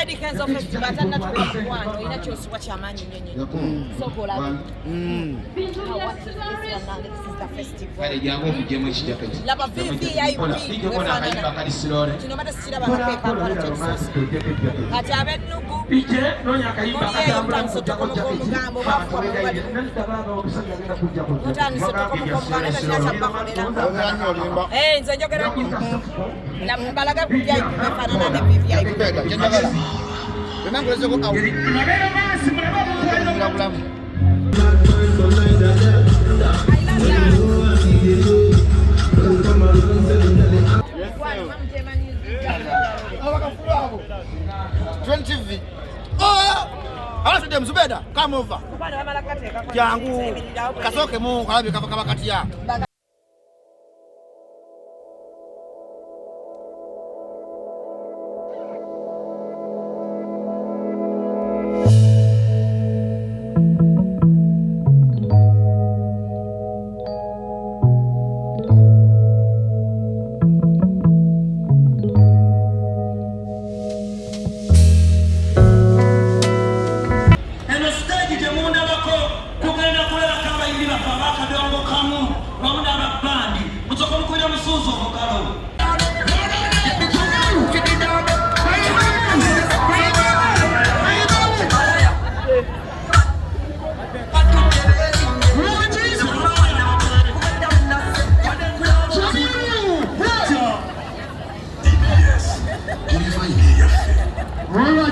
Eddy Kenzo Festival tanda tukwano ina kyosubwa kyamanyi nnyo sokola this is the festival kale jangu omujjemu ekijjako laba VVIP kino mata sikiraba kapeeka nkola kyokusosa kati ab'ennugu muliyeyo mutanisottokomuka omugambo bafuka mubali mutanisottokomuka omugambo neta kina kyabbakolera nze njogera nnyo balaga VIP befaanana ne VVIP Remember go out. Mzubeda, come over. Jangu kasoke mu kalabi kati ya.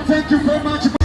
Thank you very much.